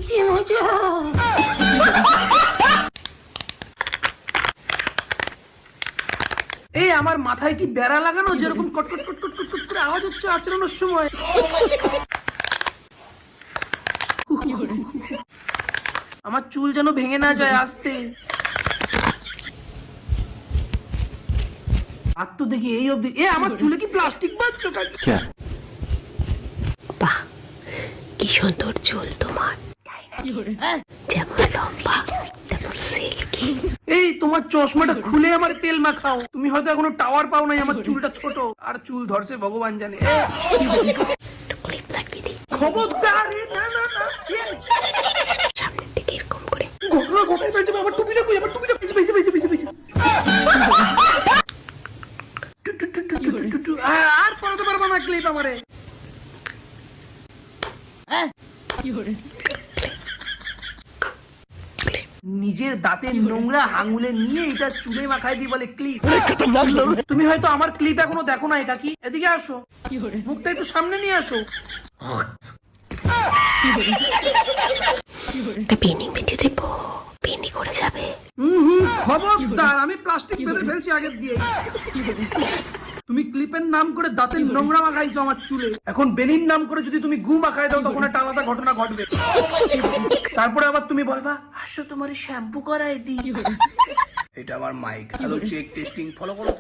কি মজা। এই আমার মাথায় কি বেড়া লাগানো, যেরকম কটকট কটকট কটকট করে আওয়াজ হচ্ছে আচরণের সময়। আমার চুল যেন ভেঙে না যায় আস্তে। আর তো দেখি এই অবধি। আমার চুলে কি প্লাস্টিক বাঁধছো নাকি? বাহ, কি সুন্দর চুল তোমার, যেমন লম্বা তেমন সিল্কি। এই তোমার চশমাটা খুলে আমার তেল মাখাও। তুমি হয়তো এখনো টাওয়ার পাও নাই, আমার চুলটা ছোট আর চুল ধরছে ভগবান জানে। ক্লিপ লাগিয়ে দিই খবরদার, না না না, সামনের দিকে এরকম করে। ঘটনা ঘটাই ফেলছে। আমার টুপিটা কই? আমার টুপিটা পেয়েছে। আর পড়াতে পারবো না ক্লিপ আমারে। নিজের দাঁতের নোংরা আঙুলে নিয়ে এটা চুলে মাখায় দিয়ে বলে ক্লিপ। তুমি হয়তো আমার ক্লিপ এখনো দেখো না। এটা কি? এদিকে আসো, মুখটা একটু সামনে নিয়ে আসো। পেনি বেঁধে দেবো, পেনি করে যাবে। খবরদার, আমি প্লাস্টিক বেঁধে ফেলছি আগের দিয়ে। তুমি ক্লিপের নাম করে দাঁতের নোংরা মাখাইছো আমার চুলে, এখন বেনির নাম করে যদি তুমি গু মাখাই দাও তখন একটা আলাদা ঘটনা ঘটবে। তারপরে আবার তুমি বলবা আসো তোমার শ্যাম্পু করাই দি। এটা আমার mic. Hello, check testing, follow করো।